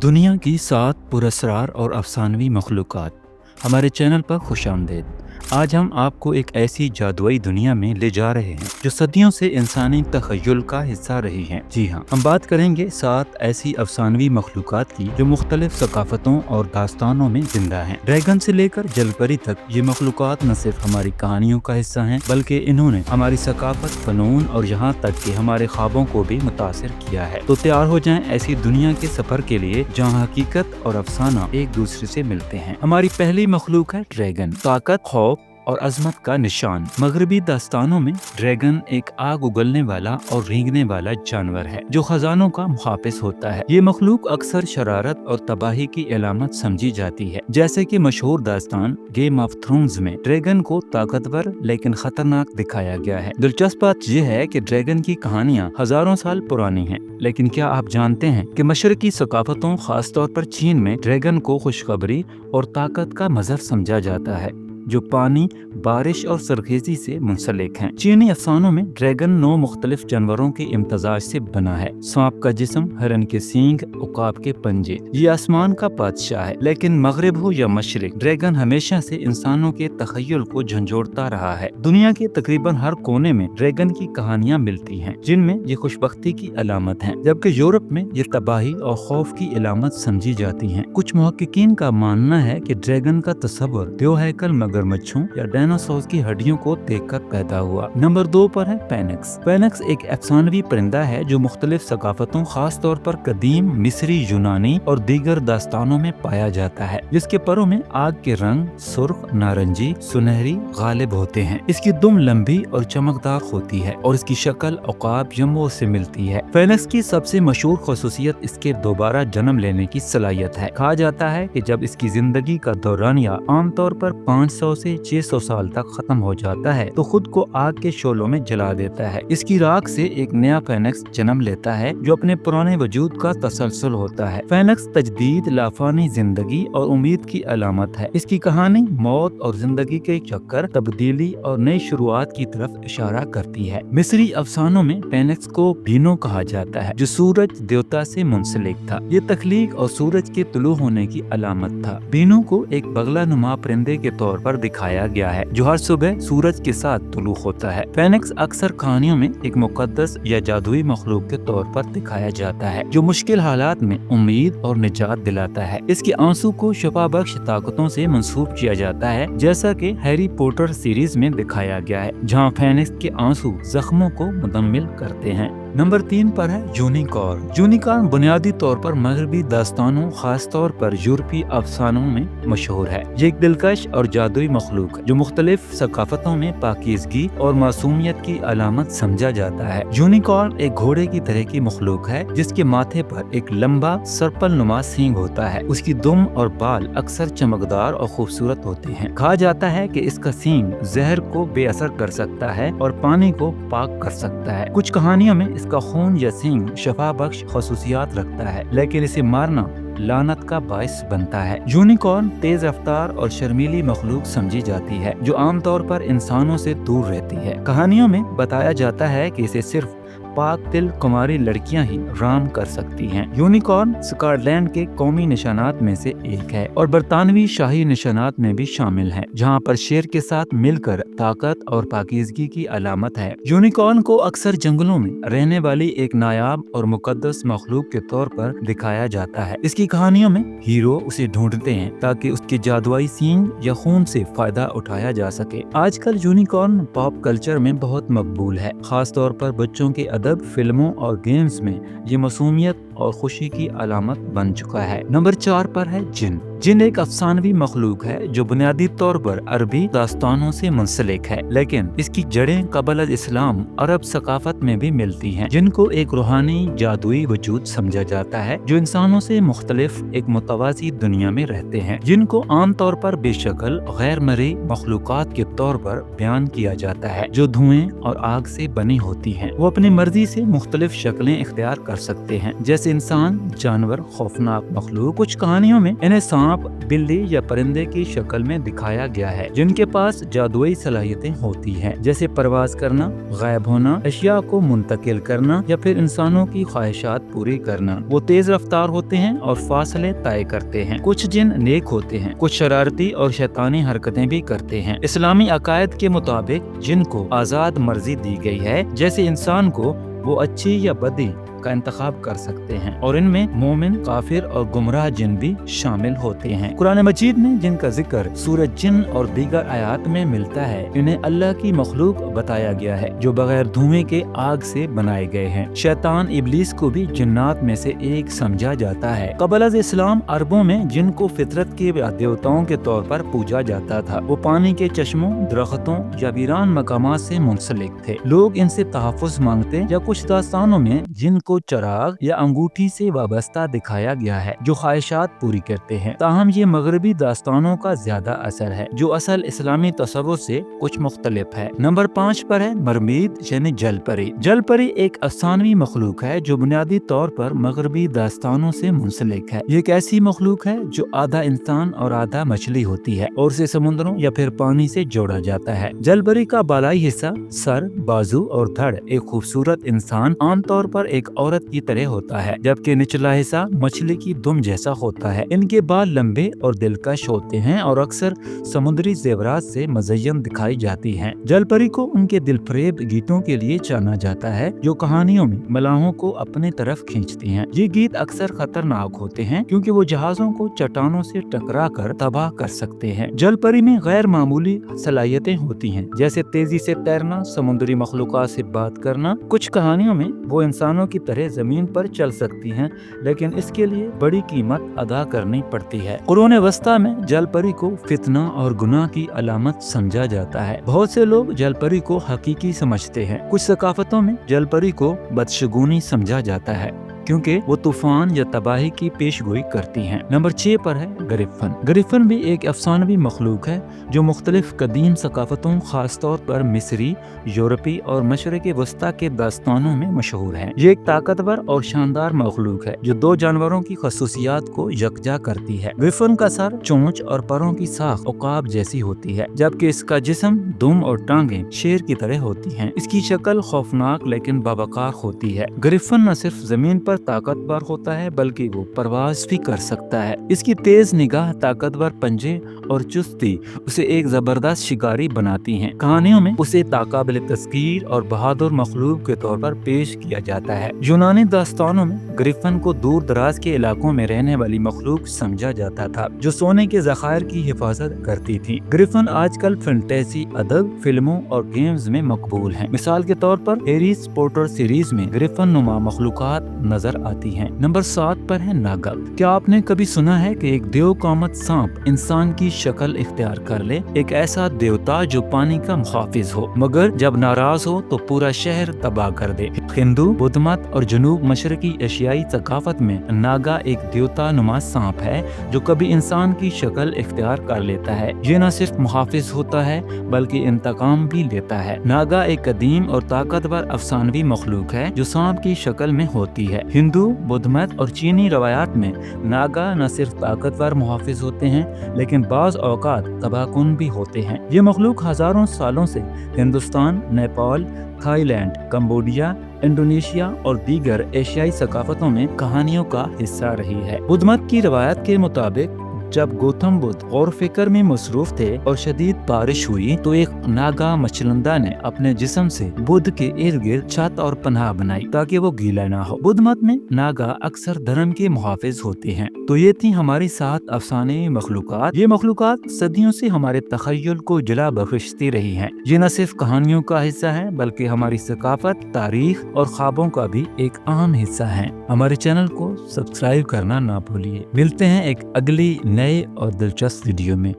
दुनिया की 7 पुरस्कार और अफसानवी मखलूक़ात। हमारे चैनल पर खुशामदीद। आज हम आपको एक ऐसी जादुई दुनिया में ले जा रहे हैं जो सदियों से इंसानी तख़य्युल का हिस्सा रही है। जी हाँ, हम बात करेंगे 7 ऐसी अफसानवी मखलूक़ात की जो मुख्तलिफ सकाफ़तों और दास्तानों में जिंदा हैं। ड्रैगन से लेकर जलपरी तक ये मखलूक़ात न सिर्फ हमारी कहानियों का हिस्सा हैं बल्कि इन्होंने हमारी सकाफ़त, फ़नून और यहाँ तक कि हमारे ख्वाबों को भी मुतासिर किया है। तो तैयार हो जाएं ऐसी दुनिया के सफ़र के लिए जहाँ हकीकत और अफसाना एक दूसरे से मिलते हैं। हमारी पहली मखलूक है ड्रैगन। ताकत, खौफ और अजमत का निशान। मगरबी दास्तानों में ड्रैगन एक आग उगलने वाला और रेंगने वाला जानवर है जो खजानों का मुहाफिज होता है। ये मखलूक अक्सर शरारत और तबाही की अलामत समझी जाती है। जैसे कि मशहूर दास्तान गेम ऑफ थ्रोन्स में ड्रैगन को ताकतवर लेकिन खतरनाक दिखाया गया है। दिलचस्प बात यह है कि ड्रैगन की कहानियां हजारों साल पुरानी हैं, लेकिन क्या आप जानते हैं कि मशरकी सकाफतों, खासतौर पर चीन में ड्रैगन को खुशखबरी और ताकत का मजहर समझा जाता है जो पानी, बारिश और सरखेजी से मुंसलिक हैं। चीनी अफसानों में ड्रैगन 9 मुख्तलिफ जानवरों के इम्तजाज से बना है। सांप का जिस्म, हिरन के सींग, उकाब के पंजे। ये आसमान का बादशाह है। लेकिन मगरिब हो या मशरिक, ड्रैगन हमेशा से इंसानों के तखय्युल को झंझोड़ता रहा है। दुनिया के तकरीबन हर कोने में ड्रैगन की कहानियां मिलती हैं जिनमें ये खुशबख्ती की अलामत है, जबकि यूरोप में ये तबाही और खौफ की अलामत समझी जाती है। कुछ मुहक्किकीन का मानना है कि ड्रैगन का तस्वुर दो हैकल मगरमच्छों या डायनासोर की हड्डियों को देखकर पैदा हुआ। नंबर 2 पर है पेनिक्स। पेनिक्स एक अफसानवी परिंदा है जो मुख्तलिफ सकाफतों, खास तौर पर कदीम मिस्री, यूनानी और दीगर दास्तानों में पाया जाता है, जिसके परों में आग के रंग सुर्ख, नारंगी, सुनहरी गालिब होते हैं। इसकी दुम लंबी और चमकदार होती है और इसकी शक्ल उकाब जम्बो से मिलती है। पेनिक्स की सबसे मशहूर खसूसियत इसके दोबारा जन्म लेने की सलाहियत है। कहा जाता है कि जब इसकी जिंदगी का दौरानिया आमतौर पर 500 से 600 साल तक खत्म हो जाता है तो खुद को आग के शोलों में जला देता है। इसकी राख से एक नया फेनिक्स जन्म लेता है जो अपने पुराने वजूद का तसलसल होता है। फेनिक्स तजदीद, लाफानी जिंदगी और उम्मीद की अलामत है। इसकी कहानी मौत और जिंदगी के चक्कर, तब्दीली और नई शुरुआत की तरफ इशारा करती है। मिस्री अफसानों में फेनिक्स को बीनो कहा जाता है जो सूरज देवता से मुंसलिक था। ये तख्लीक और सूरज के तुलू होने की अलामत था। बीनो को एक बगला नुमा परिंदे के तौर पर दिखाया गया है जो हर सुबह सूरज के साथ तुलू होता है। फेनिक्स अक्सर कहानियों में एक मुकद्दस या जादुई मखलूक के तौर पर दिखाया जाता है जो मुश्किल हालात में उम्मीद और निजात दिलाता है। इसके आंसू को शफा बख्श ताकतों से मंसूब किया जाता है, जैसा कि हैरी पॉटर सीरीज में दिखाया गया है, जहां फेनिक्स के आंसू जख्मों को मुदम्मिल करते हैं। नंबर 3 पर है यूनिकॉर्न। यूनिकॉर्न बुनियादी तौर पर मगरबी दास्तानों, खास तौर पर यूरोपीय अफसानों में मशहूर है। ये एक दिलकश और जादुई मखलूक है जो मुख्तलिफ सकाफतों में पाकीज़गी और मासूमियत की अलामत समझा जाता है। यूनिकॉर्न एक घोड़े की तरह की मखलूक है जिसके माथे पर एक लंबा सर्पल नुमा सींग होता है। उसकी दुम और बाल अक्सर चमकदार और खूबसूरत होते हैं। कहा जाता है कि इसका सींग जहर को बेअसर कर सकता है और पानी को पाक कर सकता है। कुछ कहानियों में इसका खून या सींग शफा बख्श खसूसियात रखता है, लेकिन इसे मारना लानत का बायस बनता है। यूनिकॉर्न तेज रफ्तार और शर्मीली मखलूक समझी जाती है जो आमतौर पर इंसानों से दूर रहती है। कहानियों में बताया जाता है कि इसे सिर्फ पाक दिल कुमारी लड़कियां ही राम कर सकती हैं। यूनिकॉर्न स्कॉटलैंड के कौमी निशानात में से एक है और बरतानवी शाही निशानात में भी शामिल है, जहां पर शेर के साथ मिलकर ताकत और पाकीज़गी की अलामत है। यूनिकॉर्न को अक्सर जंगलों में रहने वाली एक नायाब और मुकद्दस मखलूक के तौर पर दिखाया जाता है। इसकी कहानियों में हीरो उसे ढूंढते हैं ताकि उसके जादुई सींग या खून से फायदा उठाया जा सके। आजकल यूनिकॉर्न पॉप कल्चर में बहुत मकबूल है, खास तौर पर बच्चों के अदब, फिल्मों और गेम्स में ये मासूमियत और खुशी की अलामत बन चुका है। नंबर 4 पर है जिन। जिन एक अफसानवी मखलूक है जो बुनियादी तौर पर अरबी दास्तानों से मुंसलिक है, लेकिन इसकी जड़ें क़ब्ल इस्लाम अरब सकाफत में भी मिलती हैं। जिनको एक रूहानी जादुई वजूद समझा जाता है जो इंसानों से मुख्तलिफ एक मुतवाज़ी दुनिया में रहते हैं। जिनको आमतौर पर बेशकल गैर मरी मखलूकात के तौर पर बयान किया जाता है जो धुएं और आग से बनी होती हैं। वो अपनी मर्जी से मुख्तलिफ शक्लें इख्तियार कर सकते हैं, जैसे इंसान, जानवर, खौफनाक मखलूक। कुछ कहानियों में इन्हें सांप, बिल्ली या परिंदे की शक्ल में दिखाया गया है, जिनके पास जादुई सलाहियतें होती हैं, जैसे परवाज करना, गायब होना, अशिया को मुंतकिल करना या फिर इंसानों की ख्वाहिशात पूरी करना। वो तेज रफ्तार होते हैं और फासले तय करते हैं। कुछ जिन नेक होते हैं, कुछ शरारती और शैतानी हरकतें भी करते हैं। इस्लामी अकायद के मुताबिक जिन को आजाद मर्जी दी गई है, जैसे इंसान को वो अच्छी या बदी का इंतखाब कर सकते हैं, और इनमें मोमिन, काफिर और गुमराह जिन भी शामिल होते हैं। कुरान मजीद में जिनका जिक्र सूरज जिन और दीगर आयात में मिलता है, इन्हें अल्लाह की मखलूक बताया गया है, जो बगैर धुएं के आग से बनाए गए हैं। शैतान इब्लीस को भी जिन्नात में से एक समझा जाता है। क़ब्ल अज़ इस्लाम अरबों में जिन को फितरत के देवताओं के तौर पर पूजा जाता था। वो पानी के चश्मों, दरख्तों या वीरान मकामात से मुंसलिक थे। लोग इनसे तहफ़्फ़ुज़ मांगते, या कुछ दास्तानों में जिन को चराग या अंगूठी से वाबस्ता दिखाया गया है, जो ख्वाहिशात पूरी करते हैं। ताहम ये मगरबी दास्तानों का ज्यादा असर है, जो असल इस्लामी तस्वुर से कुछ मुख्तलिफ है। नंबर 5 पर है मरमीद यानी जल परी। जल परी एक अफसानवी मखलूक है जो बुनियादी तौर पर मगरबी दास्तानों से मुंसलिक है। ये एक ऐसी मखलूक है जो आधा इंसान और आधा मछली होती है और उसे समुद्रों या फिर पानी से जोड़ा जाता है। जल परी का बालाई हिस्सा, सर, बाजू और धड़ एक खूबसूरत इंसान, आमतौर पर एक औरत की तरह होता है, जबकि निचला हिस्सा मछली की दुम जैसा होता है। इनके बाल लंबे और दिलकश होते हैं और अक्सर समुद्री जेवरात से मज़य्यन दिखाई जाती हैं। जलपरी को उनके दिलफरेब गीतों के लिए जाना जाता है, जो कहानियों में मलाहों को अपने तरफ खींचती हैं। ये गीत अक्सर खतरनाक होते हैं क्योंकि वो जहाजों को चट्टानों से टकरा कर तबाह कर सकते हैं। जलपरी में गैर मामूली सलाहियतें होती हैं, जैसे तेजी से तैरना, समुद्री मखलूकात से बात करना। कुछ कहानियों में वो इंसानों की तरह जमीन पर चल सकती हैं, लेकिन इसके लिए बड़ी कीमत अदा करनी पड़ती है। कुरान वस्ता में जलपरी को फितना और गुनाह की अलामत समझा जाता है। बहुत से लोग जलपरी को हकीकी समझते हैं। कुछ सकाफतों में जलपरी को बदशगुनी समझा जाता है, क्योंकि वो तूफान या तबाही की पेशगोई करती हैं। नंबर 6 पर है गरिफन। गरिफन भी एक अफसानवी मखलूक है जो मुख्तलिफ कदीम सकाफतों, खासतौर पर मिस्री, यूरोपी और मशरक़ वस्ता के दास्तानों में मशहूर है। ये एक ताकतवर और शानदार मखलूक है जो दो जानवरों की खसूसियात को यकजा करती है। गरिफन का सर, चोंच और परों की साख उकाब जैसी होती है, जबकि इसका जिस्म, दुम और टांगें शेर की तरह होती हैं। इसकी शक्ल खौफनाक लेकिन बावकार होती है। गरिफन न सिर्फ जमीन पर ताकतवर होता है, बल्कि वो परवाज भी कर सकता है। इसकी तेज निगाह, ताकतवर पंजे और चुस्ती उसे एक जबरदस्त शिकारी बनाती हैं। कहानियों में उसे ताकाबिल तस्कीर और बहादुर मखलूक के तौर पर पेश किया जाता है। यूनानी दास्तानों में गरिफन को दूर दराज के इलाकों में रहने वाली मखलूक समझा जाता था, जो सोने के ज़खायर की हिफाजत करती थी। गरिफन आजकल फैंटेसी, अदब, फिल्मों और गेम्स में मकबूल हैं। मिसाल के तौर पर हैरी पॉटर सीरीज में गरिफन नुमा मखलूकात नजर आती हैं। नंबर 7 पर है नागा। क्या आपने कभी सुना है कि एक देवकामत सांप इंसान की शक्ल इख्तियार कर ले? एक ऐसा देवता जो पानी का मुहाफिज हो, मगर जब नाराज हो तो पूरा शहर तबाह कर दे। हिंदू, बुद्ध मत और जनूब मशरकी एशियाई सकाफत में नागा एक देवता नुमा सांप है जो कभी इंसान की शक्ल इख्तियार कर लेता है। ये न सिर्फ मुहाफिज होता है बल्कि इंतकाम भी लेता है। नागा एक कदीम और ताकतवर अफसानवी मखलूक है जो सांप की शक्ल में होती है। हिंदू, बुद्ध मत और चीनी रवायात में नागा न सिर्फ ताकतवर मुहाफिज होते हैं, लेकिन बाज़ औकात तबाहकुन भी होते हैं। ये मखलूक हजारों सालों से Hindustan, Nepal, Thailand, Cambodia, Indonesia और दीगर एशियाई सकाफतों में कहानियों का हिस्सा रही है। बुद्ध मत की रवायत के मुताबिक जब गौतम बुद्ध गौर फिक्र में मसरूफ थे और शदीद बारिश हुई तो एक नागा मछलंदा ने अपने जिस्म से बुद्ध के इर्द गिर्द छत और पनाह बनाई ताकि वो गीला ना हो। बुद्ध मत में नागा अक्सर धर्म के मुहाफिज होते हैं। तो ये थी हमारी 7 अफसाने मखलूकात। ये मखलूकात सदियों से हमारे तखय्युल को जला बख्शती रही हैं। ये न सिर्फ कहानियों का हिस्सा है बल्कि हमारी सकाफत, तारीख और ख्वाबों का भी एक अहम हिस्सा है। हमारे चैनल को सब्सक्राइब करना ना भूलिए। मिलते हैं एक अगली नए और दिलचस्प वीडियो में।